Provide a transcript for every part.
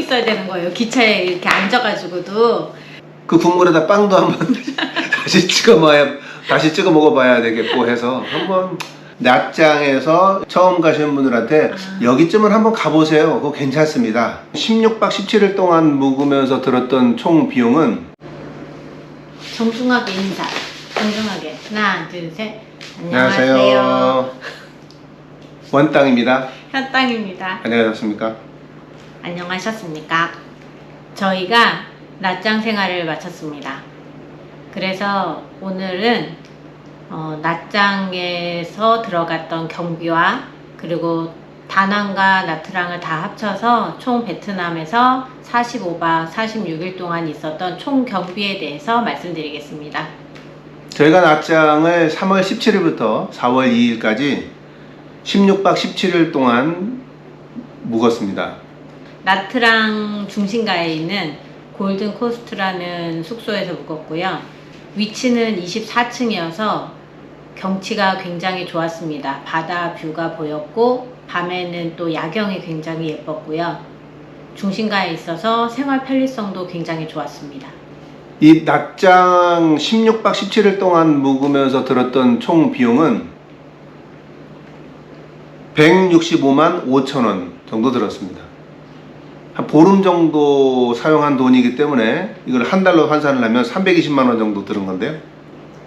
있어야 되는 거예요. 기차에 이렇게 앉아가지고도. 그 국물에다 빵도 한번 다시 찍어 먹어봐야 되겠고 해서 한번 낮장에서 처음 가시는 분들한테 여기쯤은 한번 가보세요. 그거 괜찮습니다. 16박 17일 동안 묵으면서 들었던 총 비용은 정중하게 인사. 정중하게. 하나, 둘, 셋. 안녕하세요. 안녕하세요. 원땅입니다. 현땅입니다. 안녕하셨습니까? 안녕하셨습니까? 저희가 낮장 생활을 마쳤습니다. 그래서 오늘은 낮장에서 들어갔던 경비와 그리고 다낭과 나트랑을 다 합쳐서 총 베트남에서 45박 46일 동안 있었던 총 경비에 대해서 말씀드리겠습니다. 저희가 낮장을 3월 17일부터 4월 2일까지 16박 17일 동안 묵었습니다. 나트랑 중심가에 있는 골든 코스트라는 숙소에서 묵었고요. 위치는 24층이어서 경치가 굉장히 좋았습니다. 바다 뷰가 보였고 밤에는 또 야경이 굉장히 예뻤고요. 중심가에 있어서 생활 편리성도 굉장히 좋았습니다. 이 낮장 16박 17일 동안 묵으면서 들었던 총 비용은 165만 5천 원 정도 들었습니다. 한 보름 정도 사용한 돈이기 때문에 이걸 한 달로 환산을 하면 320만 원 정도 들은 건데요.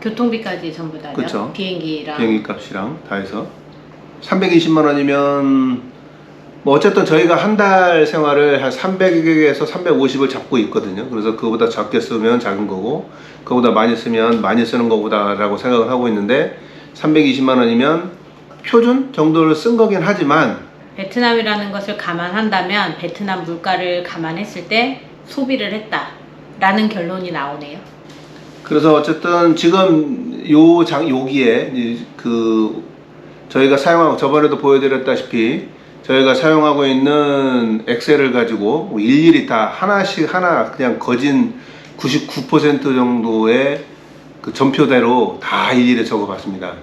교통비까지 전부 다죠? 그쵸. 비행기 값이랑 다 해서 320만 원이면 뭐 어쨌든 저희가 한 달 생활을 한 300에서 350을 잡고 있거든요. 그래서 그거보다 적게 쓰면 작은 거고 그거보다 많이 쓰면 많이 쓰는 거보다 라고 생각을 하고 있는데 320만 원이면 표준 정도를 쓴 거긴 하지만 베트남이라는 것을 감안한다면 베트남 물가를 감안했을 때 소비를 했다라는 결론이 나오네요. 그래서 어쨌든 지금 여기에 그 저희가 사용하고 저번에도 보여드렸다시피 저희가 사용하고 있는 엑셀을 가지고 일일이 다 하나씩 하나 그냥 거진 99% 정도의 그 전표대로 다 일일이 적어봤습니다.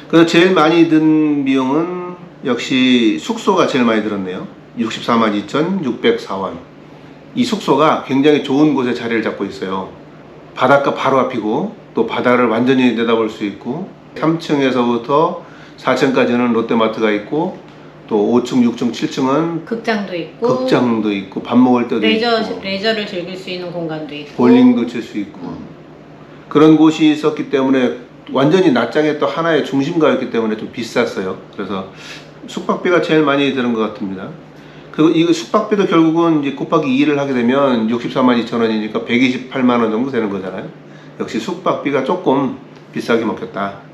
그래서 제일 많이 든 비용은 역시 숙소가 제일 많이 들었네요. 64만 2,604원. 이 숙소가 굉장히 좋은 곳에 자리를 잡고 있어요. 바닷가 바로 앞이고 또 바다를 완전히 내다볼 수 있고 3층에서부터 4층까지는 롯데마트가 있고 또 5층, 6층, 7층은 극장도 있고 밥 먹을 때도 있고 레저를 즐길 수 있는 공간도 있고 볼링도 칠 수 있고 그런 곳이 있었기 때문에 완전히 낮장의 또 하나의 중심가였기 때문에 좀 비쌌어요. 그래서 숙박비가 제일 많이 드는 것 같습니다. 그리고 이 숙박비도 결국은 이제 곱하기 2를 하게 되면 64만 2천 원이니까 128만 원 정도 되는 거잖아요. 역시 숙박비가 조금 비싸게 먹혔다.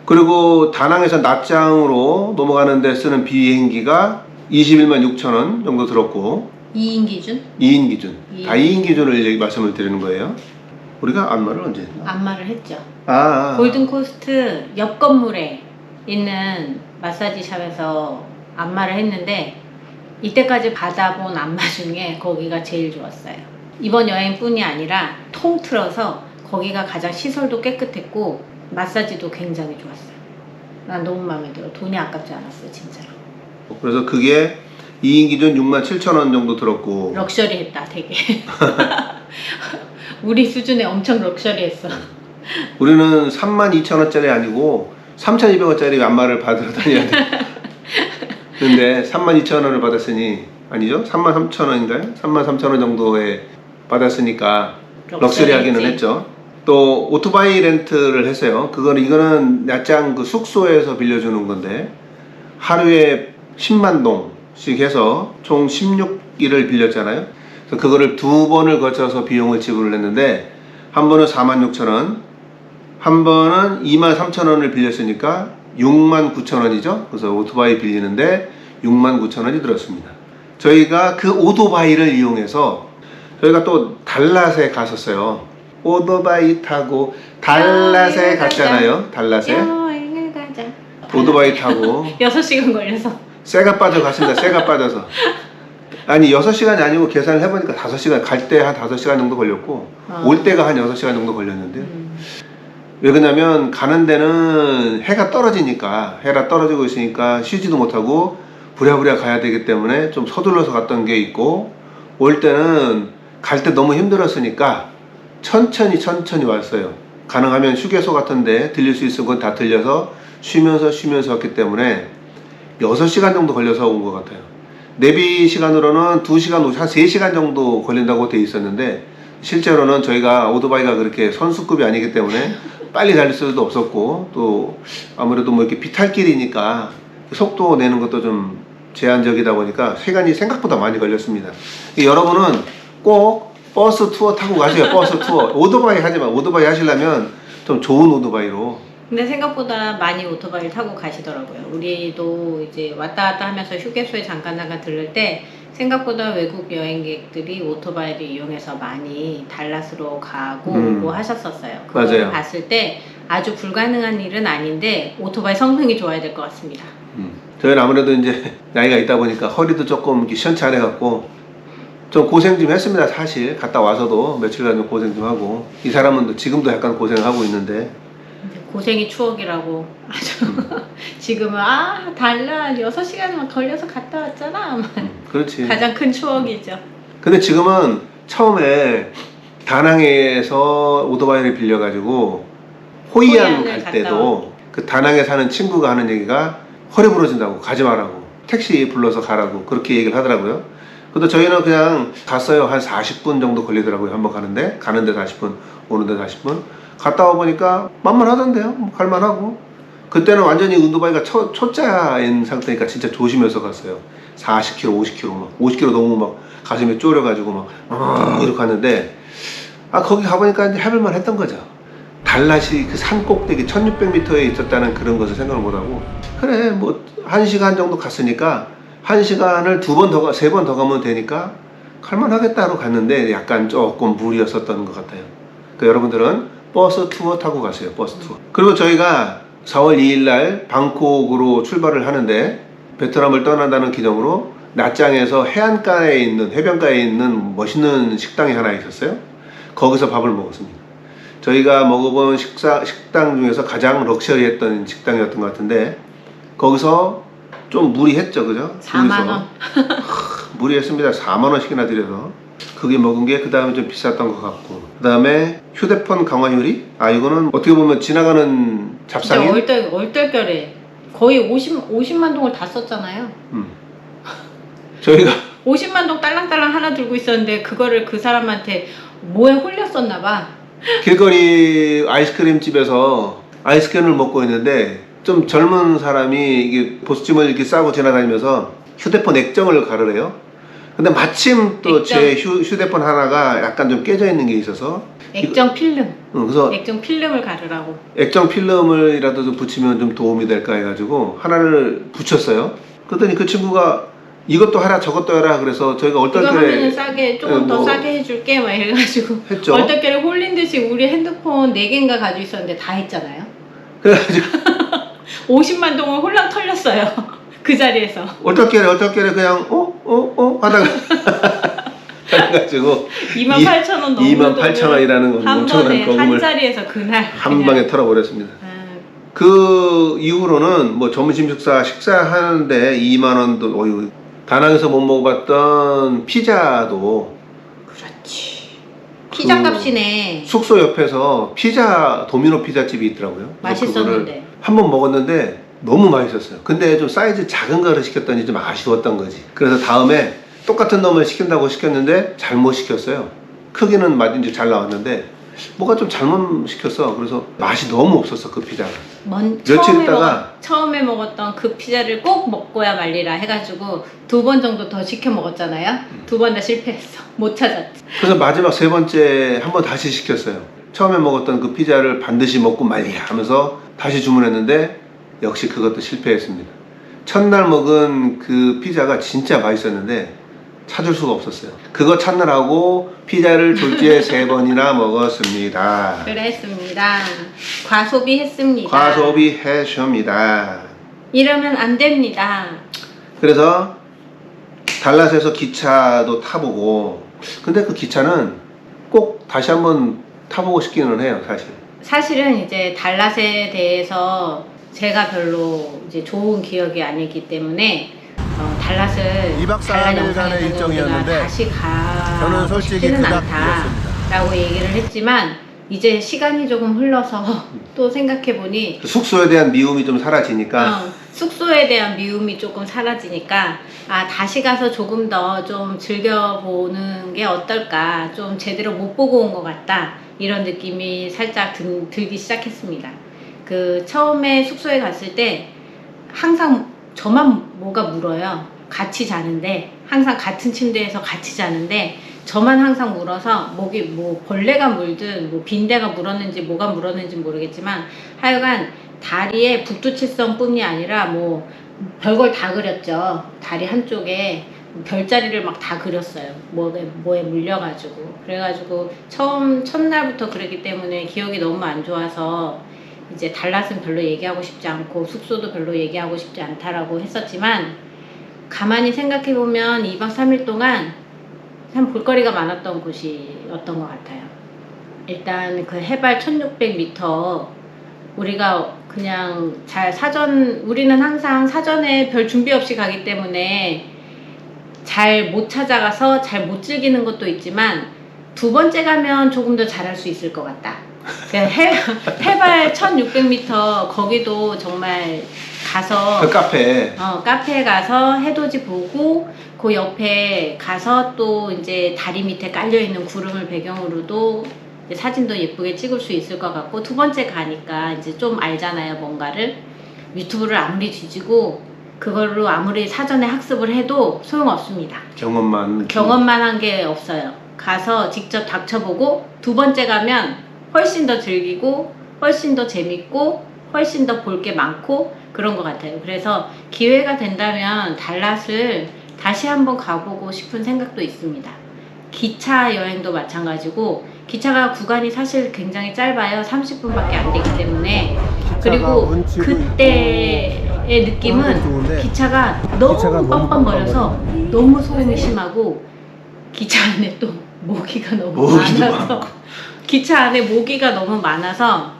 그리고 다낭에서 낮장으로 넘어가는 데 쓰는 비행기가 21만 6천 원 정도 들었고 2인 기준? 2인 기준. 다 2인 기준을 말씀을 드리는 거예요. 우리가 안마를 언제 했나? 안마를 했죠. 아. 골든 코스트 옆 건물에 있는 마사지 샵에서 안마를 했는데 이때까지 받아본 안마 중에 거기가 제일 좋았어요. 이번 여행뿐이 아니라 통틀어서 거기가 가장 시설도 깨끗했고 마사지도 굉장히 좋았어요. 난 너무 마음에 들어. 돈이 아깝지 않았어요, 진짜로. 그래서 그게 2인 기준 6만 7천 원 정도 들었고 럭셔리했다, 되게. 우리 수준에 엄청 럭셔리했어. 우리는 3만 2천 원짜리 아니고 3,200원짜리 안마를 받으러 다녀야 돼. 근데 3만 2천 원을 받았으니 아니죠? 3만 3천 원인가요? 3만 3천 원 정도에 받았으니까 럭셔리하기는 했죠. 또 오토바이 렌트를 했어요. 이거는 낮장 그 숙소에서 빌려주는 건데 하루에 10만 동씩 해서 총 16일을 빌렸잖아요. 그래서 그거를 두 번을 거쳐서 비용을 지불을 했는데 한 번은 4만 6천 원, 한 번은 2만 3천 원을 빌렸으니까 6만 9천 원이죠. 그래서 오토바이 빌리는데 6만 9천 원이 들었습니다. 저희가 그 오토바이를 이용해서 저희가 또 달랏에 갔었어요. 오토바이 타고 달랏에 갔잖아요. 달랏에 여행을 가자. 오토바이 타고 6시간 걸려서 쇠가 빠져갔습니다. 쇠가 빠져서 아니 6시간이 아니고 계산을 해보니까 5시간 갈 때 한 5시간 정도 걸렸고 올 때가 한 6시간 정도 걸렸는데 왜 그러냐면 가는 데는 해가 떨어지니까 해가 떨어지고 있으니까 쉬지도 못하고 부랴부랴 가야 되기 때문에 좀 서둘러서 갔던 게 있고, 올 때는 갈 때 너무 힘들었으니까 천천히 왔어요. 가능하면 휴게소 같은데 들릴 수 있는 건 다 들려서 쉬면서 왔기 때문에 6시간 정도 걸려서 온 것 같아요. 내비 시간으로는 2시간, 한 3시간 정도 걸린다고 돼 있었는데, 실제로는 저희가 오토바이가 그렇게 선수급이 아니기 때문에 빨리 달릴 수도 없었고, 또 아무래도 뭐 이렇게 비탈길이니까 속도 내는 것도 좀 제한적이다 보니까 시간이 생각보다 많이 걸렸습니다. 여러분은 꼭 버스 투어 타고 가세요. 버스 투어. 오토바이 하지 마. 오토바이 하시려면 좀 좋은 오토바이로. 근데 생각보다 많이 오토바이를 타고 가시더라고요. 우리도 이제 왔다 갔다 하면서 휴게소에 잠깐 들를 때 생각보다 외국 여행객들이 오토바이를 이용해서 많이 달랏으로 가고 뭐 하셨었어요. 그걸 맞아요. 봤을 때 아주 불가능한 일은 아닌데 오토바이 성능이 좋아야 될 것 같습니다. 저희는 아무래도 이제 나이가 있다 보니까 허리도 조금 이렇게 시원찮아 갖고 좀 고생 좀 했습니다. 사실 갔다 와서도 며칠간 좀 고생 좀 하고, 이 사람은 지금도 약간 고생을 하고 있는데, 고생이 추억이라고 아주 지금은 달라 6시간만 걸려서 갔다 왔잖아. 그렇지. 가장 큰 추억이죠. 근데 지금은 처음에 다낭에서 오토바이를 빌려가지고 호이안 호이안을 갈 갔다 때도 그 다낭에 사는 친구가 하는 얘기가 허리 부러진다고 가지 말라고, 택시 불러서 가라고 그렇게 얘기를 하더라고요. 근데 저희는 그냥 갔어요. 한 40분 정도 걸리더라고요. 한번 가는데 40분, 오는데 40분. 갔다 와보니까 만만하던데요. 뭐 갈만하고. 그때는 완전히 오토바이가 초짜인 상태니까 진짜 조심해서 갔어요. 40km, 50km 막 50km 너무 막 가슴에 졸여가지고 막 이렇게 갔는데, 거기 가보니까 이제 해볼만 했던 거죠. 달랏이 그 산 꼭대기 1600m에 있었다는 그런 것을 생각을 못하고, 그래 뭐 1시간 정도 갔으니까 1시간을 3번 더 가면 되니까 갈만하겠다 하고 갔는데 약간 조금 무리였었던 것 같아요. 그러니까 여러분들은 버스 투어 타고 가세요. 버스 투어. 그리고 저희가 4월 2일 날 방콕으로 출발을 하는데, 베트남을 떠난다는 기념으로 낮장에서 해안가에 있는, 해변가에 있는 멋있는 식당이 하나 있었어요. 거기서 밥을 먹었습니다. 저희가 먹어본 식당 중에서 가장 럭셔리했던 식당이었던 것 같은데, 거기서 좀 무리했죠, 그죠? 4만원. 무리했습니다. 4만원씩이나 들여서. 그게 먹은 게 그 다음에 좀 비쌌던 것 같고, 그 다음에 휴대폰 강화유리? 이거는 어떻게 보면 지나가는 잡상인? 얼떨결에 거의 50만 동을 다 썼잖아요. 저희가 50만 동 딸랑딸랑 하나 들고 있었는데 그거를 그 사람한테 뭐에 홀렸었나 봐. 길거리 아이스크림 집에서 아이스크림을 먹고 있는데, 좀 젊은 사람이 이게 보스짐을 이렇게 싸고 지나다니면서 휴대폰 액정을 가르래요. 근데 마침 또 제 휴대폰 하나가 약간 좀 깨져 있는 게 있어서, 액정 필름. 그래서 액정 필름을 가르라고. 액정 필름이라도 좀 붙이면 좀 도움이 될까 해가지고 하나를 붙였어요. 그랬더니 그 친구가 이것도 하라 저것도 해라, 그래서 저희가 이거 하면은 얼떨결에 싸게 조금 더 뭐 싸게 해줄게 막 이래가지고 했죠. 얼떨결에 홀린 듯이 우리 핸드폰 4개인가 가지고 있었는데 다 했잖아요. 그래가지고 50만 동을 홀랑 털렸어요. 그 자리에서. 얼떨결에 그냥 하다가 그래가지고 28,000원 넘는 28,000원이라는 한 엄청난 번에 한 거금을 자리에서 그날 한 그냥. 방에 털어버렸습니다. 그 이후로는 뭐 점심 식사하는데 2만원도, 어휴, 다낭에서 못 먹어봤던 피자도, 그렇지. 피자 값이네. 숙소 옆에서 도미노 피자집이 있더라고요. 맛있었는데. 한번 먹었는데 너무 맛있었어요. 근데 좀 사이즈 작은 거를 시켰더니 좀 아쉬웠던 거지. 그래서 다음에 똑같은 놈을 시킨다고 시켰는데 잘못 시켰어요. 크기는 맞은지 잘 나왔는데 뭐가 좀 잘못 시켰어. 그래서 맛이 너무 없었어, 그 피자가. 며칠 있다가 처음에 먹었던 그 피자를 꼭 먹고야 말리라 해가지고 2번 정도 더 시켜 먹었잖아요. 2번 다 실패했어. 못 찾았지. 그래서 마지막 3번째 한번 다시 시켰어요. 처음에 먹었던 그 피자를 반드시 먹고 말이야 하면서 다시 주문했는데 역시 그것도 실패했습니다. 첫날 먹은 그 피자가 진짜 맛있었는데 찾을 수가 없었어요. 그거 찾느라고 피자를 졸지에 3번이나 먹었습니다. 그랬습니다. 과소비했습니다. 과소비했습니다. 이러면 안 됩니다. 그래서 달랏에서 기차도 타보고, 근데 그 기차는 꼭 다시 한번 타보고 싶기는 해요, 사실. 사실은 이제 달랏에 대해서 제가 별로 이제 좋은 기억이 아니기 때문에 달랏을 2박 4일간의 일정이었는데 다시 저는 솔직히 싶지는 그닥 않다라고 얘기를 했지만 이제 시간이 조금 흘러서 또 생각해보니 숙소에 대한 미움이 좀 사라지니까 숙소에 대한 미움이 조금 사라지니까 다시 가서 조금 더 좀 즐겨보는 게 어떨까, 좀 제대로 못 보고 온 것 같다, 이런 느낌이 살짝 들기 시작했습니다. 그 처음에 숙소에 갔을 때 항상 저만 뭐가 물어요. 같이 자는데, 항상 같은 침대에서 같이 자는데 저만 항상 물어서 목이 뭐 벌레가 물든 뭐 빈대가 물었는지 뭐가 물었는지 모르겠지만 하여간 다리에 북두칠성 뿐이 아니라 뭐 별걸 다 그렸죠. 다리 한쪽에 별자리를 막 다 그렸어요. 뭐에 물려가지고. 그래가지고 첫날부터 그랬기 때문에 기억이 너무 안 좋아서 이제 달랏은 별로 얘기하고 싶지 않고 숙소도 별로 얘기하고 싶지 않다라고 했었지만, 가만히 생각해보면 2박 3일 동안 참 볼거리가 많았던 곳이었던 것 같아요. 일단 그 해발 1600m, 우리가 그냥 우리는 항상 사전에 별 준비 없이 가기 때문에 잘 못 찾아가서 잘 못 즐기는 것도 있지만, 두 번째 가면 조금 더 잘할 수 있을 것 같다. 해발 1600m 거기도 정말 가서 그 카페에 가서 해돋이 보고 그 옆에 가서 또 이제 다리 밑에 깔려있는 구름을 배경으로도 이제 사진도 예쁘게 찍을 수 있을 것 같고, 두 번째 가니까 이제 좀 알잖아요. 뭔가를 유튜브를 아무리 뒤지고 그걸로 아무리 사전에 학습을 해도 소용없습니다. 경험만 한 게 없어요. 가서 직접 닥쳐보고 두 번째 가면 훨씬 더 즐기고 훨씬 더 재밌고 훨씬 더 볼 게 많고 그런 것 같아요. 그래서 기회가 된다면 달랏을 다시 한번 가보고 싶은 생각도 있습니다. 기차 여행도 마찬가지고, 기차가 구간이 사실 굉장히 짧아요. 30분밖에 안 되기 때문에. 그리고 그때의 느낌은 기차가 너무 뻔뻔거려서 너무 소음이 심하고, 기차 안에 또 모기가 너무 많아서 기차 안에 모기가 너무 많아서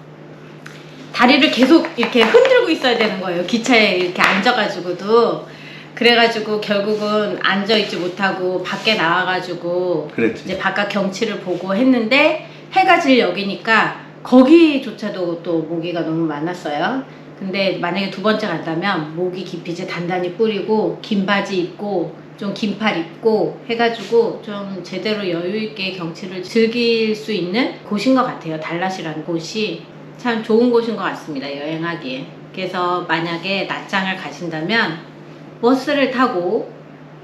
다리를 계속 이렇게 흔들고 있어야 되는 거예요. 기차에 이렇게 앉아가지고도. 그래가지고 결국은 앉아있지 못하고 밖에 나와가지고 그랬지. 이제 바깥 경치를 보고 했는데, 해가 질 역이니까 거기조차도 또 모기가 너무 많았어요. 근데 만약에 두 번째 간다면 모기 기피제 단단히 뿌리고 긴 바지 입고 좀 긴팔 입고 해가지고 좀 제대로 여유있게 경치를 즐길 수 있는 곳인 것 같아요. 달랏이라는 곳이 참 좋은 곳인 것 같습니다. 여행하기에. 그래서 만약에 낮장을 가신다면 버스를 타고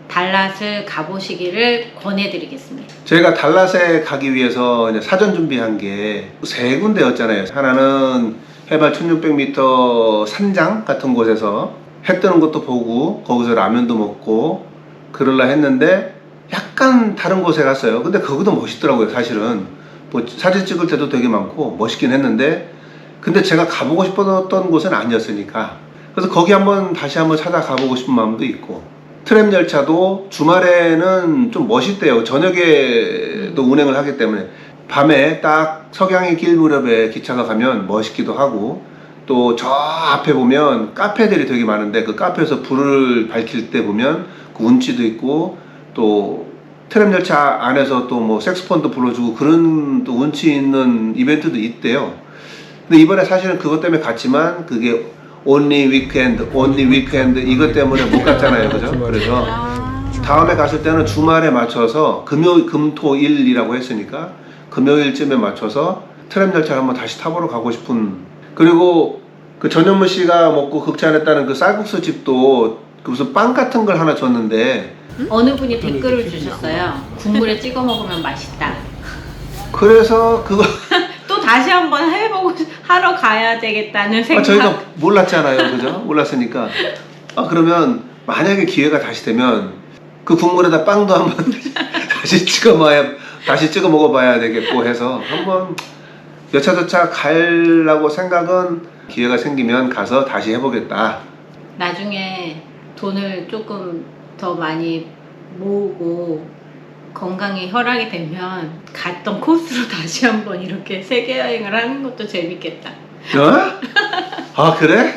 달랏을 가보시기를 권해드리겠습니다. 저희가 달랏에 가기 위해서 이제 사전 준비한 게 세 군데였잖아요. 하나는 해발 1600m 산장 같은 곳에서 해 뜨는 것도 보고 거기서 라면도 먹고 그러려 했는데, 약간 다른 곳에 갔어요. 근데 거기도 멋있더라고요. 사실은 뭐 사진 찍을 때도 되게 많고 멋있긴 했는데, 근데 제가 가보고 싶었던 곳은 아니었으니까, 그래서 거기 다시 한번 찾아가보고 싶은 마음도 있고, 트램 열차도 주말에는 좀 멋있대요. 저녁에도 운행을 하기 때문에 밤에 딱 석양의 길 무렵에 기차가 가면 멋있기도 하고, 또 저 앞에 보면 카페들이 되게 많은데 그 카페에서 불을 밝힐 때 보면 그 운치도 있고, 또 트램 열차 안에서 또 뭐 색소폰도 불러주고 그런 또 운치 있는 이벤트도 있대요. 근데 이번에 사실은 그것 때문에 갔지만 그게 only weekend 이것 때문에 못 갔잖아요. 그죠? 그래서 다음에 갔을 때는 주말에 맞춰서 금토일이라고 했으니까 금요일쯤에 맞춰서 트램 열차를 한번 다시 타보러 가고 싶은. 그리고 그 전현무 씨가 먹고 극찬했다는 그 쌀국수 집도 그 무슨 빵 같은 걸 하나 줬는데, 어느 분이 댓글을 주셨어요. 국물에 찍어 먹으면 맛있다. 그래서 그거 또 다시 한번 하러 가야 되겠다는 생각. 저희가 몰랐잖아요. 그죠? 몰랐으니까. 그러면 만약에 기회가 다시 되면 그 국물에다 빵도 한번 다시 찍어 먹어봐야 되겠고 해서 한번 여차저차 가려고 생각은, 기회가 생기면 가서 다시 해보겠다. 나중에 돈을 조금 더 많이 모으고 건강이 허락이 되면 갔던 코스로 다시 한번 이렇게 세계 여행을 하는 것도 재밌겠다. 그래?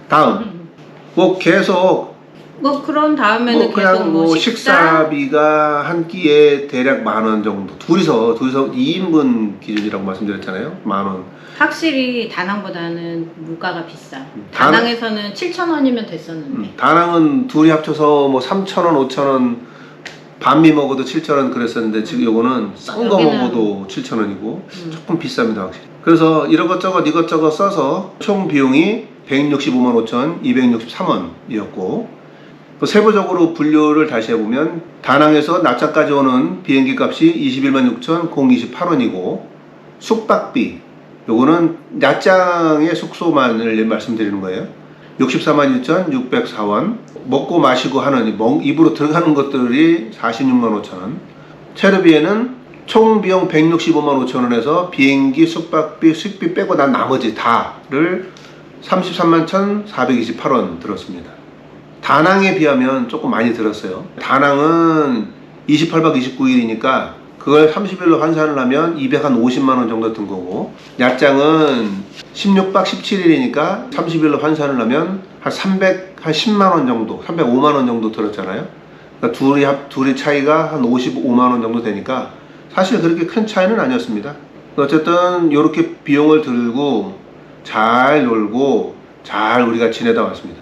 다음. 뭐 계속 뭐 그런 다음에는 뭐 그냥 계속 뭐 식사비가 한 끼에 대략 10,000원 정도. 둘이서 2인분 기준이라고 말씀드렸잖아요. 10,000원. 확실히 다낭보다는 물가가 비싸. 다낭- 다낭에서는 7,000원이면 됐었는데. 다낭은 둘이 합쳐서 뭐 3,000원, 5,000원 반미 먹어도 7,000원 그랬었는데 지금 요거는 싼 거 여기는- 먹어도 7,000원이고 조금 비쌉니다 확실히. 그래서 이것저것 써서 총 비용이 165만 5,263원이었고 또 세부적으로 분류를 다시 해보면 다낭에서 낮장까지 오는 비행기 값이 21만 6,028원이고 숙박비 요거는 낮장의 숙소만을 말씀드리는 거예요. 64만 2,604원. 먹고 마시고 하는 입으로 들어가는 것들이 46만 5천원. 체류비에는 총 비용 165만 5천원에서 비행기, 숙박비, 숙비 빼고 난 나머지 다를 33만 1,428원 들었습니다. 다낭에 비하면 조금 많이 들었어요. 다낭은 28박 29일이니까 그걸 30일로 환산을 하면 250만원 정도 든 거고, 얕장은 16박 17일이니까 30일로 환산을 하면 한 10만원 정도, 305만원 정도 들었잖아요. 그러니까 둘이 차이가 한 55만원 정도 되니까 사실 그렇게 큰 차이는 아니었습니다. 어쨌든 이렇게 비용을 들고 잘 놀고 잘 우리가 지내다 왔습니다.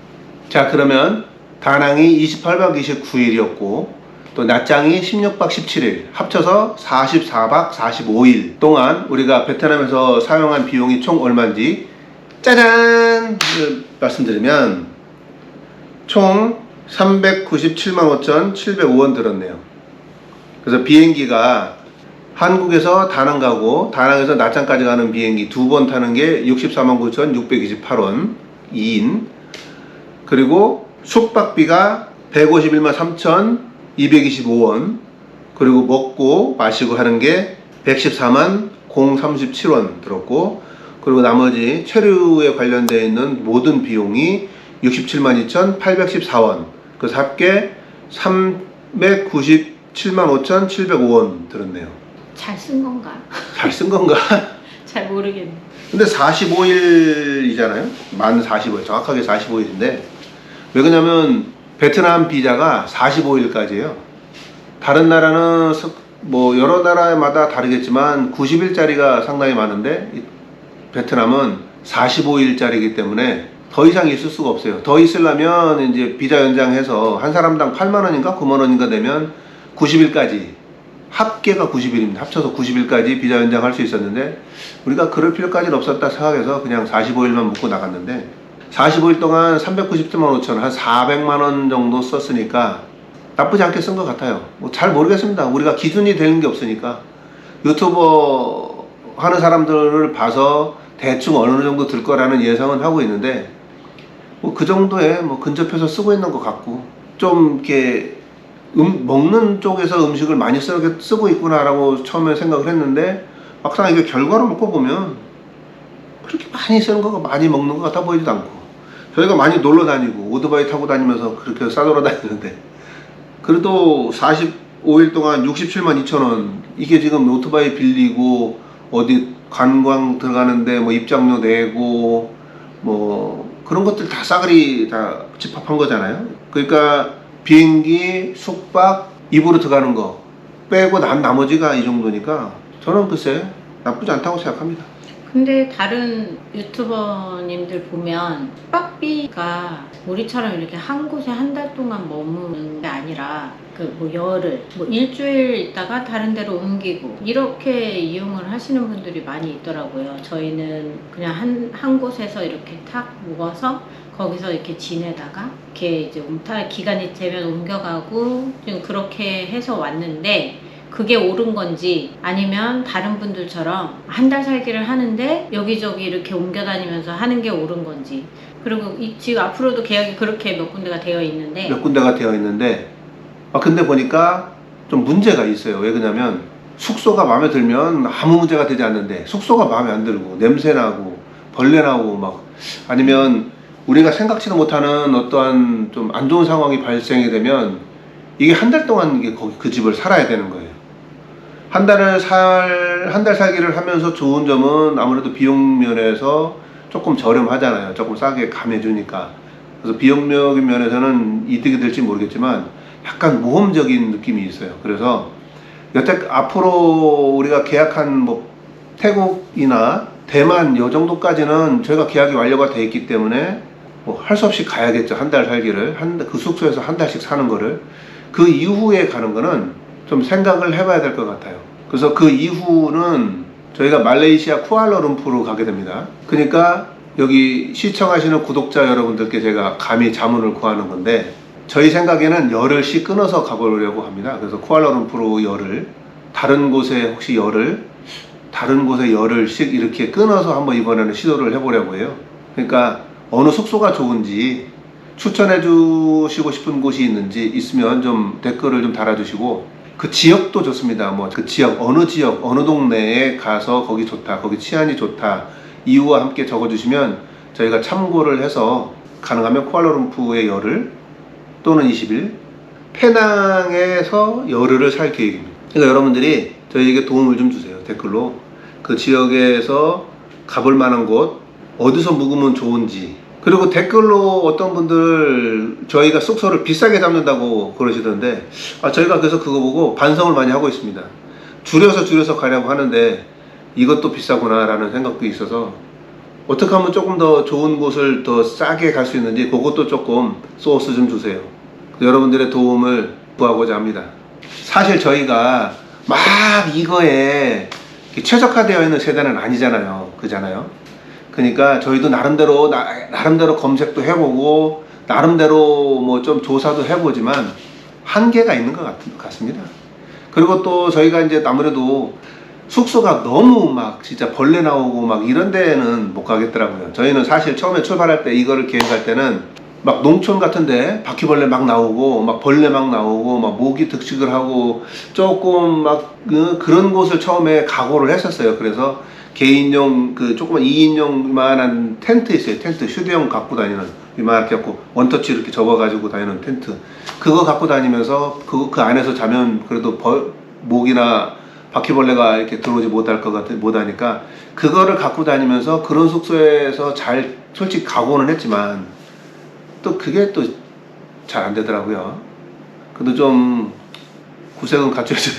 자, 그러면 다낭이 28박 29일이었고 또 낮장이 16박 17일 합쳐서 44박 45일 동안 우리가 베트남에서 사용한 비용이 총 얼마인지 짜잔 말씀드리면 총 397만 5,705원 들었네요. 그래서 비행기가 한국에서 다낭 가고 다낭에서 낮장까지 가는 비행기 2번 타는 게 64만 9,628원 2인, 그리고 숙박비가 151만 3,225원, 그리고 먹고 마시고 하는 게 114만 037원 들었고, 그리고 나머지 체류에 관련되어 있는 모든 비용이 67만 2,814원, 그래서 합계 397만 5,705원 들었네요. 잘 쓴 건가? 잘 쓴 건가? 잘 모르겠네. 근데 45일이잖아요. 만 45일, 정확하게 45일인데 왜 그러냐면 베트남 비자가 45일까지예요. 다른 나라는 뭐 여러 나라마다 다르겠지만 90일짜리가 상당히 많은데 베트남은 45일짜리이기 때문에 더 이상 있을 수가 없어요. 더 있으려면 이제 비자 연장해서 한 사람당 8만 원인가 9만 원인가 되면 90일까지, 합계가 90일입니다. 합쳐서 90일까지 비자 연장할 수 있었는데 우리가 그럴 필요까지는 없었다 생각해서 그냥 45일만 묵고 나갔는데 45일 동안 397만 5천, 한 400만 원 정도 썼으니까 나쁘지 않게 쓴 것 같아요. 뭐 잘 모르겠습니다. 우리가 기준이 되는 게 없으니까 유튜버 하는 사람들을 봐서 대충 어느 정도 들 거라는 예상은 하고 있는데 뭐 그 정도에 뭐 근접해서 쓰고 있는 것 같고, 좀 이렇게 먹는 쪽에서 음식을 많이 쓰고 있구나라고 처음에 생각을 했는데 막상 이게 결과로 놓고 보면 그렇게 많이 쓰는 거가 많이 먹는 것 같아 보이지도 않고, 저희가 많이 놀러 다니고 오토바이 타고 다니면서 그렇게 싸돌아 다니는데 그래도 45일 동안 67만 2천 원, 이게 지금 오토바이 빌리고 어디 관광 들어가는데 뭐 입장료 내고 뭐 그런 것들 다 싸그리 다 집합한 거잖아요. 그러니까 비행기, 숙박, 입으로 들어가는 거 빼고 나머지가 이 정도니까 저는 글쎄 나쁘지 않다고 생각합니다. 근데 다른 유튜버님들 보면 숙박비가 우리처럼 이렇게 한 곳에 한 달 동안 머무는 게 아니라 그 뭐 열흘, 뭐 일주일 있다가 다른 데로 옮기고 이렇게 이용을 하시는 분들이 많이 있더라고요. 저희는 그냥 한 곳에서 이렇게 탁 묵어서 거기서 이렇게 지내다가 이렇게 이제 기간이 되면 옮겨가고 좀 그렇게 해서 왔는데, 그게 옳은 건지 아니면 다른 분들처럼 한 달 살기를 하는데 여기저기 이렇게 옮겨 다니면서 하는 게 옳은 건지. 그리고 지금 앞으로도 계약이 그렇게 몇 군데가 되어 있는데 근데 보니까 좀 문제가 있어요. 왜 그러냐면 숙소가 마음에 들면 아무 문제가 되지 않는데 숙소가 마음에 안 들고 냄새나고 벌레나고 막, 아니면 우리가 생각지도 못하는 어떠한 좀 안 좋은 상황이 발생이 되면 이게 한 달 동안 이게 거기 그 집을 살아야 되는 거예요. 한 달 살기를 하면서 좋은 점은 아무래도 비용 면에서 조금 저렴하잖아요. 조금 싸게 감해주니까. 그래서 비용적인 면에서는 이득이 될지 모르겠지만 약간 모험적인 느낌이 있어요. 그래서 여태 앞으로 우리가 계약한 뭐 태국이나 대만 요 정도까지는 저희가 계약이 완료가 돼 있기 때문에 뭐 할 수 없이 가야겠죠. 한 달 살기를 그 숙소에서 한 달씩 사는 거를 그 이후에 가는 거는 좀 생각을 해봐야 될 것 같아요. 그래서 그 이후는 저희가 말레이시아 쿠알라룸푸르 가게 됩니다. 그러니까 여기 시청하시는 구독자 여러분들께 제가 감히 자문을 구하는 건데 저희 생각에는 열흘씩 끊어서 가보려고 합니다. 그래서 쿠알라룸푸르 열흘, 다른 곳에 혹시 열흘, 다른 곳에 열흘씩 이렇게 끊어서 한번 이번에는 시도를 해보려고 해요. 그러니까 어느 숙소가 좋은지 추천해 주시고 싶은 곳이 있는지 있으면 좀 댓글을 좀 달아주시고 그 지역도 좋습니다. 뭐 그 지역 어느 동네에 가서 거기 좋다, 거기 치안이 좋다 이유와 함께 적어주시면 저희가 참고를 해서 가능하면 쿠알라룸푸르의 열흘 또는 20일 페낭에서 열흘을 살 계획입니다. 그러니까 여러분들이 저희에게 도움을 좀 주세요. 댓글로 그 지역에서 가볼 만한 곳 어디서 묵으면 좋은지, 그리고 댓글로 어떤 분들 저희가 숙소를 비싸게 잡는다고 그러시던데 저희가 그래서 그거 보고 반성을 많이 하고 있습니다. 줄여서 가려고 하는데 이것도 비싸구나 라는 생각도 있어서 어떻게 하면 조금 더 좋은 곳을 더 싸게 갈 수 있는지 그것도 조금 소스 좀 주세요. 여러분들의 도움을 구하고자 합니다. 사실 저희가 막 이거에 최적화되어 있는 세대는 아니잖아요. 그잖아요. 그러니까 저희도 나름대로 검색도 해보고 나름대로 뭐 좀 조사도 해보지만 한계가 있는 것 같습니다. 그리고 또 저희가 이제 아무래도 숙소가 너무 막 진짜 벌레 나오고 막 이런 데는 못 가겠더라고요. 저희는 사실 처음에 출발할 때 이거를 계획할 때는 막 농촌 같은데 바퀴벌레 막 나오고 막 벌레 막 나오고 막 모기 득식을 하고 조금 막 그런 곳을 처음에 각오를 했었어요. 그래서 개인용 그 조그만 2인용만한 텐트 있어요. 텐트 휴대용 갖고 다니는 이만하게 갖고 원터치 이렇게 접어가지고 다니는 텐트 그거 갖고 다니면서 그 안에서 자면 그래도 모기나 바퀴벌레가 이렇게 들어오지 못하니까 그거를 갖고 다니면서 그런 숙소에서 잘 솔직히 각오는 했지만 또 그게 또 잘 안 되더라고요. 그래도 좀 구색은 갖춰야죠.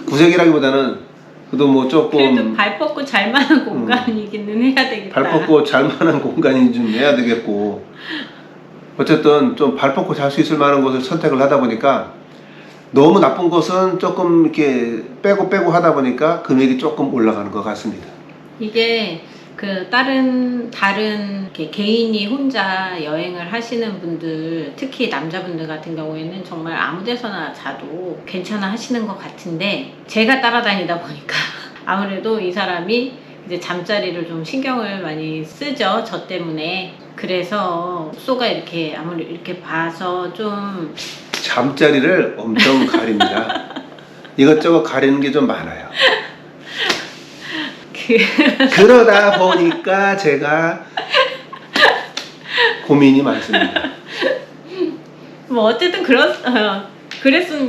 구색이라기보다는 그래도 뭐 조금 그래도 발 뻗고 잘 만한 공간이기는 해야 되겠다. 발 뻗고 잘 만한 공간이 좀 해야 되겠고 어쨌든 좀 발 뻗고 잘 수 있을 만한 곳을 선택을 하다 보니까 너무 나쁜 곳은 조금 이렇게 빼고 하다 보니까 금액이 조금 올라가는 것 같습니다. 이게 그 다른 이렇게 개인이 혼자 여행을 하시는 분들, 특히 남자분들 같은 경우에는 정말 아무 데서나 자도 괜찮아 하시는 것 같은데 제가 따라다니다 보니까 아무래도 이 사람이 이제 잠자리를 좀 신경을 많이 쓰죠. 저 때문에. 그래서 숙소가 이렇게 아무리 이렇게 봐서 좀 잠자리를 엄청 가립니다. 이것저것 가리는 게 좀 많아요. 그러다 보니까 제가 고민이 많습니다. 뭐 어쨌든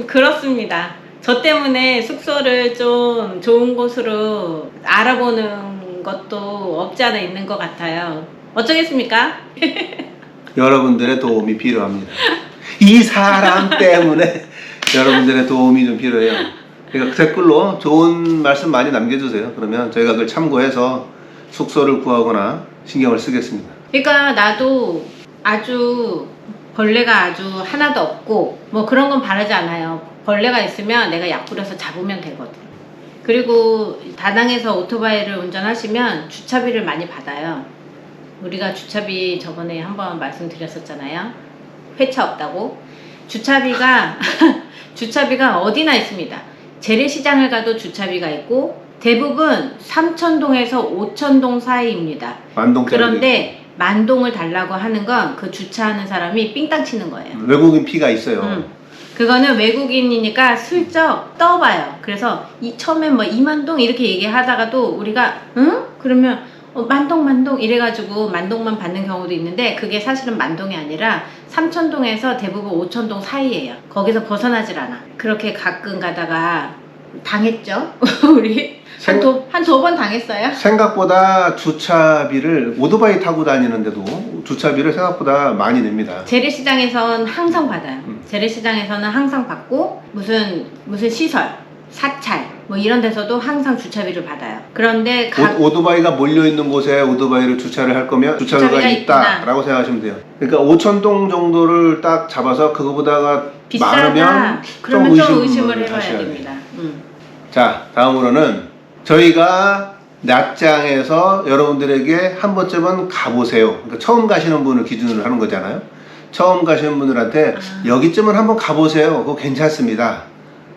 그렇습니다. 저 때문에 숙소를 좀 좋은 곳으로 알아보는 것도 없지 않아 있는 것 같아요. 어쩌겠습니까? 여러분들의 도움이 필요합니다. 이 사람 때문에 여러분들의 도움이 좀 필요해요. 그러니까 댓글로 좋은 말씀 많이 남겨주세요. 그러면 저희가 그걸 참고해서 숙소를 구하거나 신경을 쓰겠습니다. 그러니까 나도 벌레가 아주 하나도 없고 뭐 그런 건 바라지 않아요. 벌레가 있으면 내가 약 뿌려서 잡으면 되거든. 그리고 다낭에서 오토바이를 운전하시면 주차비를 많이 받아요. 우리가 주차비 저번에 한번 말씀드렸었잖아요. 회차 없다고. 주차비가 어디나 있습니다. 재래시장을 가도 주차비가 있고 대부분 3,000동에서 5,000동 사이입니다. 그런데 만동을 달라고 하는 건 그 주차하는 사람이 삥땅 치는 거예요. 외국인 피가 있어요. 그거는 외국인이니까 슬쩍 떠봐요. 그래서 처음엔 뭐 2만동 이렇게 얘기하다가도 우리가 응? 그러면 만동 이래가지고 만동만 받는 경우도 있는데 그게 사실은 만동이 아니라 3,000동에서 대부분 5,000동 사이예요. 거기서 벗어나질 않아. 그렇게 가끔 가다가 당했죠. 우리 한 두 번 당했어요. 생각보다 주차비를 오토바이 타고 다니는데도 주차비를 생각보다 많이 냅니다. 재래시장에선 항상 받아요. 재래시장에서는 항상 받고 무슨 시설, 사찰 뭐 이런 데서도 항상 주차비를 받아요. 그런데 오토바이가 몰려 있는 곳에 오토바이를 주차를 할 거면 주차료가 있다라고 생각하시면 돼요. 그러니까 5,000동 정도를 딱 잡아서 그거보다가 비싸다. 많으면 그러면 좀 의심을 해봐야 됩니다. 자, 다음으로는 저희가 낮장에서 여러분들에게 한 번쯤은 가보세요. 그러니까 처음 가시는 분을 기준으로 하는 거잖아요. 처음 가시는 분들한테 여기쯤은 한번 가보세요. 그거 괜찮습니다.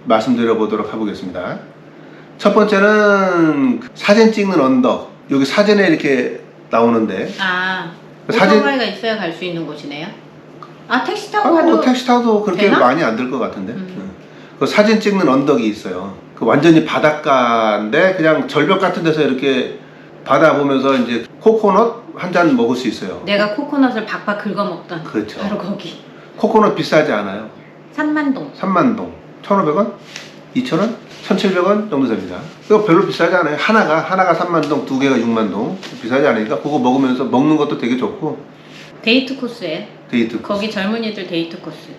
말씀드려 보도록 해보겠습니다. 첫 번째는 사진 찍는 언덕. 여기 사진에 이렇게 나오는데. 오토바이가 있어야 갈 수 있는 곳이네요. 택시 타고 가도 택시 타도 그렇게 되나? 많이 안 들 것 같은데. 그 사진 찍는 언덕이 있어요. 그 완전히 바닷가인데 그냥 절벽 같은 데서 이렇게 바다 보면서 이제 코코넛 한 잔 먹을 수 있어요. 내가 코코넛을 박박 긁어 먹던 그렇죠. 바로 거기. 코코넛 비싸지 않아요. 3만동. 3만동. 1,500원? 2,000원? 1,700원 정도 됩니다. 그거 별로 비싸지 않아요. 하나가 3만동, 두 개가 6만동. 비싸지 않으니까 그거 먹으면서 먹는 것도 되게 좋고. 데이트 코스예요. 데이트 코스. 거기 젊은이들 데이트 코스.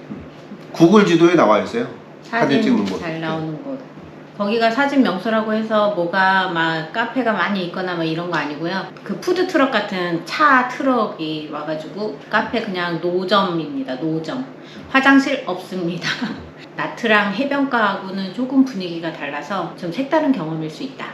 구글 지도에 나와 있어요. 사진 찍는 곳. 잘 나오는 곳. 거기가 사진 명소라고 해서 뭐가 막 카페가 많이 있거나 뭐 이런 거 아니고요. 그 푸드 트럭 같은 차 트럭이 와가지고 카페 그냥 노점입니다. 노점. 화장실 없습니다. 나트랑 해변가하고는 조금 분위기가 달라서 좀 색다른 경험일 수 있다.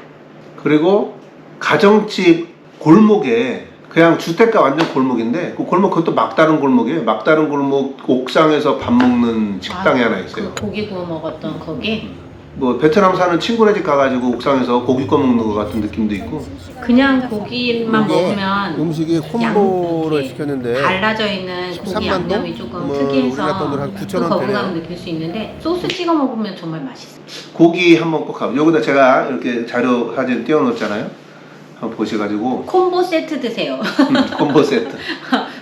그리고 가정집 골목에 그냥 주택가 완전 골목인데 그 골목 그것도 막다른 골목이에요. 막다른 골목 옥상에서 밥 먹는 식당이 하나 있어요. 그 고기 구워 먹었던 거기? 뭐 베트남 사는 친구네 집 가가지고 옥상에서 고기 구워 먹는 것 같은 느낌도 있고. 그냥 고기만 먹으면 음식이 콤보를 시켰는데 갈라져 있는 고기 양념이 조금 특이해서 또 거부감을 느낄 수 있는데 소스 찍어 먹으면 정말 맛있어요. 고기 한번 꼭 가보. 여기다 제가 이렇게 자료 사진 띄워놓았잖아요. 한번 보셔가지고 콤보 세트 드세요. 콤보 세트.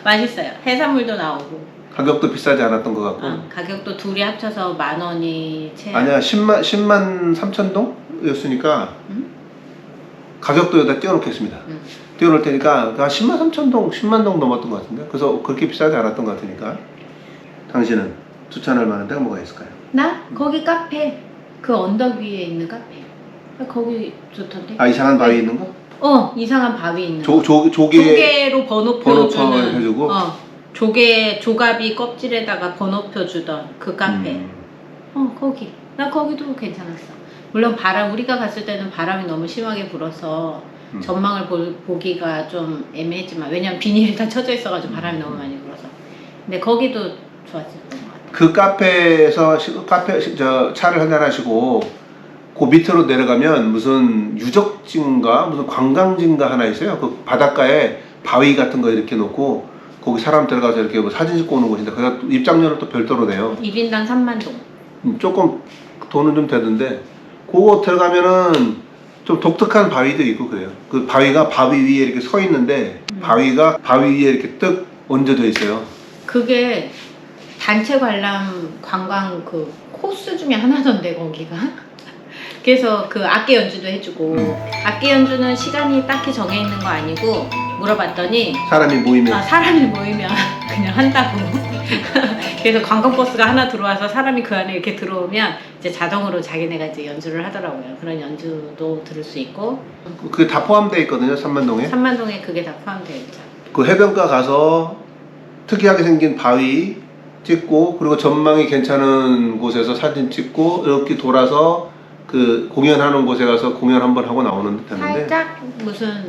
맛있어요. 해산물도 나오고. 가격도 비싸지 않았던 것 같고. 가격도 둘이 합쳐서 10,000원이 채. 아니야 10만 3천 동이었으니까 가격도 여기다 띄워놓겠습니다. 띄워놓을 테니까 10만 3천 동, 10만 동 넘었던 것 같은데. 그래서 그렇게 비싸지 않았던 것 같으니까. 당신은 추천할 만한 데가 뭐가 있을까요? 나? 거기 카페. 그 언덕 위에 있는 카페. 거기 좋던데. 이상한 바위 있는 거? 이상한 바위 있는 거. 조개로 번호표 해주고. 조갑이 껍질에다가 번호표 주던 그 카페. 거기. 나 거기도 괜찮았어. 물론 우리가 갔을 때는 바람이 너무 심하게 불어서 전망을 보기가 좀 애매했지만, 왜냐면 비닐이 다 쳐져 있어가지고 바람이 너무 많이 불어서. 근데 거기도 좋았을 것 같아. 그 카페에서 차를 한잔 하시고 그 밑으로 내려가면 무슨 유적지인가 무슨 관광지인가 하나 있어요. 그 바닷가에 바위 같은 거 이렇게 놓고 거기 사람 들어가서 이렇게 뭐 사진 찍고 오는 곳인데 거기가 입장료를 또 별도로 내요. 1인당 3만동. 조금 돈은 좀 되던데 그거 들어가면은 좀 독특한 바위도 있고 그래요. 그 바위가 바위 위에 이렇게 서 있는데 바위가 바위 위에 이렇게 떡 얹어져 있어요. 그게 단체 관람 관광 그 코스 중에 하나던데 거기가. 그래서 그 악기 연주도 해주고 악기 연주는 시간이 딱히 정해 있는 거 아니고 물어봤더니 사람이 모이면 그냥 한다고. 그래서 관광버스가 하나 들어와서 사람이 그 안에 이렇게 들어오면 이제 자동으로 자기네가 이제 연주를 하더라고요. 그런 연주도 들을 수 있고. 그게 다 포함되어 있거든요. 3만동에. 3만동에 그게 다 포함되어 있죠. 그 해변가 가서 특이하게 생긴 바위 찍고 그리고 전망이 괜찮은 곳에서 사진 찍고 이렇게 돌아서 그 공연하는 곳에 가서 공연 한번 하고 나오는 듯 했는데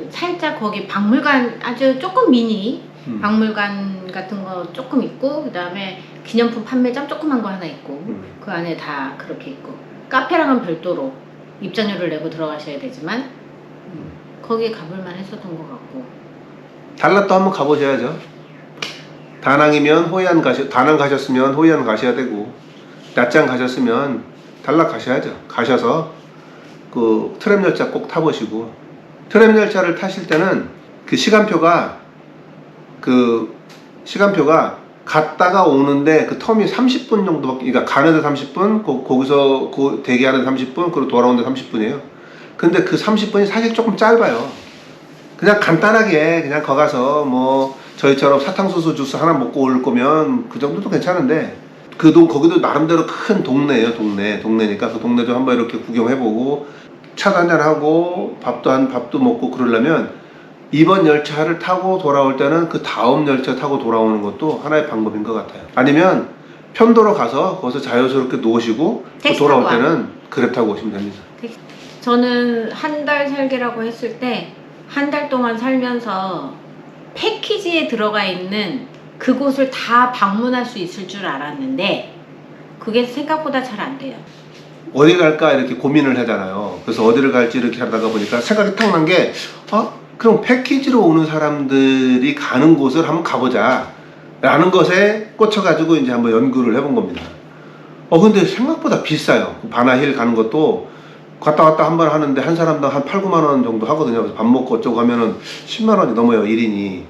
살짝 거기 박물관 아주 조금 미니 박물관 같은 거 조금 있고 그 다음에 기념품 판매점 조그만 거 하나 있고 그 안에 다 그렇게 있고 카페랑은 별도로 입장료를 내고 들어가셔야 되지만 거기 가볼만 했었던 것 같고. 달랏도 한번 가보셔야죠. 다낭 가셨으면 호이안 가셔야 되고 낮장 가셨으면 달랏 가셔야죠. 가셔서 그 트램 열차 꼭 타보시고 트램 열차를 타실 때는 그 시간표가 갔다가 오는데 그 텀이 30분 정도밖에, 그러니까 가는데 30분, 거기서 대기하는데 30분, 그리고 돌아오는데 30분이에요. 근데 그 30분이 사실 조금 짧아요. 그냥 간단하게 그냥 거 가서 뭐 저희처럼 사탕수수 주스 하나 먹고 올 거면 그 정도도 괜찮은데, 거기도 나름대로 큰 동네예요. 동네니까 그 동네 좀 한번 이렇게 구경해보고 차도 한잔하고 밥도 먹고 그러려면 이번 열차를 타고 돌아올 때는 그 다음 열차 타고 돌아오는 것도 하나의 방법인 것 같아요. 아니면 편도로 가서 거기서 자유스럽게 노시고 택시 돌아올 타고 때는 그랩 타고 오시면 됩니다. 저는 한 달 살기라고 했을 때 한 달 동안 살면서 패키지에 들어가 있는 그곳을 다 방문할 수 있을 줄 알았는데 그게 생각보다 잘 안 돼요. 어디 갈까 이렇게 고민을 하잖아요. 그래서 어디를 갈지 이렇게 하다가 보니까 생각이 탁 난 게, 그럼 패키지로 오는 사람들이 가는 곳을 한번 가보자 라는 것에 꽂혀가지고 이제 한번 연구를 해본 겁니다. 근데 생각보다 비싸요. 바나힐 가는 것도 갔다 왔다 한 번 하는데 한 사람당 한 8, 9만 원 정도 하거든요. 그래서 밥 먹고 어쩌고 하면은 10만 원이 넘어요, 1인이.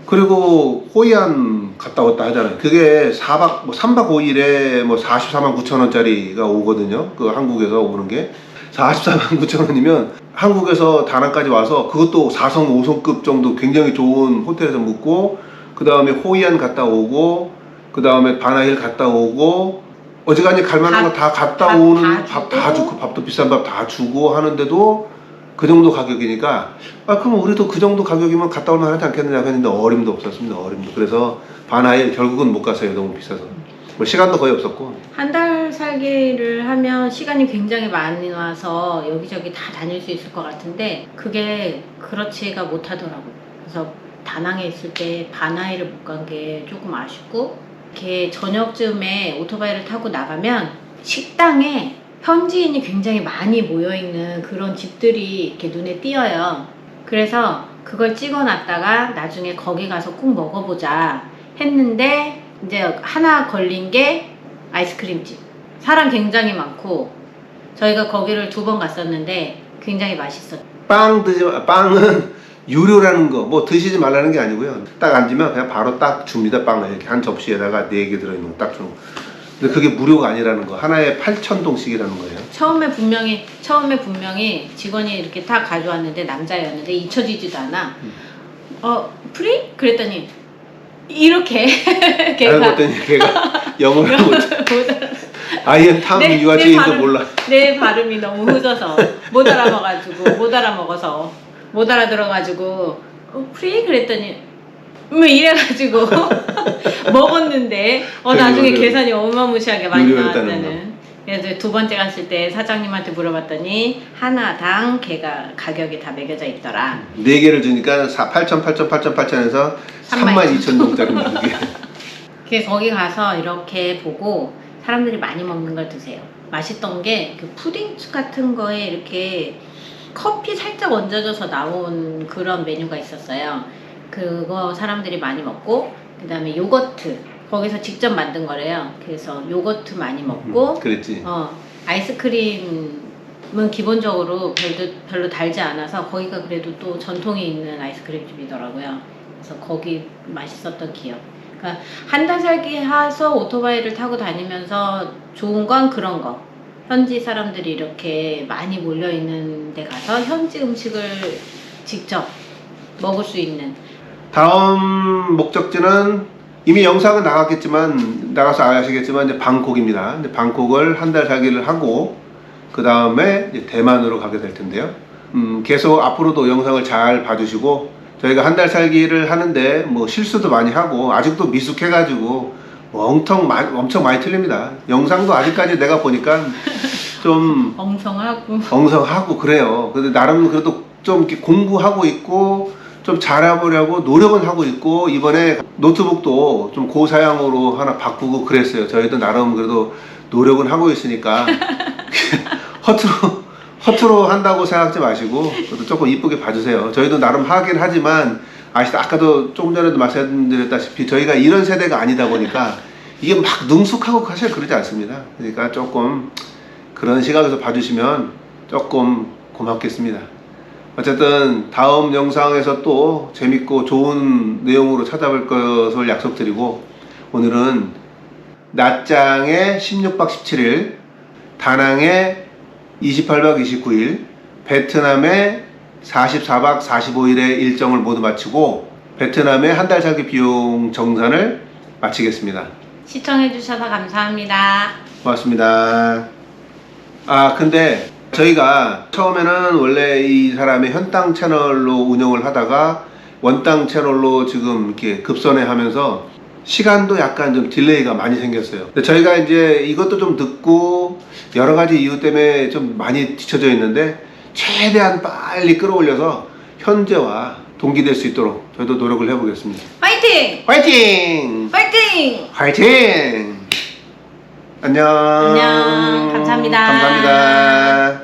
그리고 호이안 갔다 왔다 하잖아요. 그게 3박 5일에 뭐 44만 9천 원짜리가 오거든요. 그 한국에서 오는 게 44만 9천 원이면 한국에서 다낭까지 와서 그것도 4성 5성급 정도 굉장히 좋은 호텔에서 묵고, 그 다음에 호이안 갔다 오고, 그 다음에 바나힐 갔다 오고, 어지간히 갈만한 거 다 갔다 오는, 밥 다 주고, 밥도 비싼 밥 다 주고 하는데도 그 정도 가격이니까, 그럼 우리도 그 정도 가격이면 갔다 올만 하지 않겠느냐 했는데 어림도 없었습니다. 어림도. 그래서 바나힐 결국은 못 갔어요. 너무 비싸서. 뭐 시간도 거의 없었고. 한 달 살기를 하면 시간이 굉장히 많이 나서 여기저기 다 다닐 수 있을 것 같은데 그게 그렇지가 못하더라고요. 그래서 다낭에 있을 때 바나힐을 못 간 게 조금 아쉽고, 이렇게 저녁쯤에 오토바이를 타고 나가면 식당에 현지인이 굉장히 많이 모여있는 그런 집들이 이렇게 눈에 띄어요. 그래서 그걸 찍어놨다가 나중에 거기 가서 꼭 먹어보자 했는데 이제 하나 걸린 게 아이스크림집. 사람 굉장히 많고 저희가 거기를 2번 갔었는데 굉장히 맛있었어요. 빵은 유료라는 거, 뭐 드시지 말라는 게 아니고요. 딱 앉으면 그냥 바로 딱 줍니다. 빵을 이렇게 한 접시에다가 4개 들어있는 거 딱 주는 거. 근데 그게 무료가 아니라는 거. 하나에 8,000동씩이라는 거예요. 처음에 분명히 직원이 이렇게 다 가져왔는데 남자였는데 잊혀지지도 않아. 프리? 그랬더니 이렇게 알고 봤더니 걔가 영어를 I am Tom, you are Jane도 몰라. 내 발음이 너무 흐져서 못 알아들어가지고 프리? 그랬더니 뭐 이래가지고 먹었는데 나중에 계산이 어마무시하게 많이 나왔다는. 그래서 2번째 갔을 때 사장님한테 물어봤더니 하나당 걔가 가격이 다 매겨져 있더라. 4개를 주니까 8,000에서 32,000동짜리입니다. 그래서 거기 가서 이렇게 보고 사람들이 많이 먹는 걸 드세요. 맛있던 게 그 푸딩 같은 거에 이렇게 커피 살짝 얹어져서 나온 그런 메뉴가 있었어요. 그거 사람들이 많이 먹고, 그 다음에 요거트 거기서 직접 만든 거래요. 그래서 요거트 많이 먹고, 그랬지. 아이스크림은 기본적으로 별로 달지 않아서 거기가 그래도 또 전통이 있는 아이스크림 집이더라고요. 그래서 거기 맛있었던 기억. 그러니까 한 달 살기 해서 오토바이를 타고 다니면서 좋은 건 그런 거. 현지 사람들이 이렇게 많이 몰려 있는 데 가서 현지 음식을 직접 먹을 수 있는. 다음 목적지는 이미 영상은 나가서 아시겠지만 이제 방콕입니다. 이제 방콕을 한 달 살기를 하고 그 다음에 대만으로 가게 될 텐데요. 계속 앞으로도 영상을 잘 봐주시고, 저희가 한 달 살기를 하는데 뭐 실수도 많이 하고 아직도 미숙해가지고 엄청 많이 틀립니다. 영상도 아직까지 내가 보니까 좀 엉성하고 그래요. 근데 나름 그래도 좀 이렇게 공부하고 있고 좀 잘해보려고 노력은 하고 있고, 이번에 노트북도 좀 고사양으로 하나 바꾸고 그랬어요. 저희도 나름 그래도 노력은 하고 있으니까 허투루 한다고 생각하지 마시고 그래도 조금 이쁘게 봐주세요. 저희도 나름 하긴 하지만 아까도 조금 전에도 말씀드렸다시피 저희가 이런 세대가 아니다 보니까 이게 막 능숙하고 사실 그러지 않습니다. 그러니까 조금 그런 시각에서 봐주시면 조금 고맙겠습니다. 어쨌든 다음 영상에서 또 재밌고 좋은 내용으로 찾아뵐 것을 약속드리고, 오늘은 낮장에 16박 17일, 다낭에 28박 29일, 베트남에 44박 45일의 일정을 모두 마치고 베트남의 한 달 살기 비용 정산을 마치겠습니다. 시청해주셔서 감사합니다. 고맙습니다. 근데 저희가 처음에는 원래 이 사람의 현땅 채널로 운영을 하다가 원땅 채널로 지금 이렇게 급선회 하면서 시간도 약간 좀 딜레이가 많이 생겼어요. 근데 저희가 이제 이것도 좀 듣고 여러 가지 이유 때문에 좀 많이 뒤쳐져 있는데 최대한 빨리 끌어올려서 현재와 동기될 수 있도록 저희도 노력을 해보겠습니다. 화이팅! 화이팅! 화이팅! 화이팅! 안녕. 안녕. 감사합니다. 감사합니다.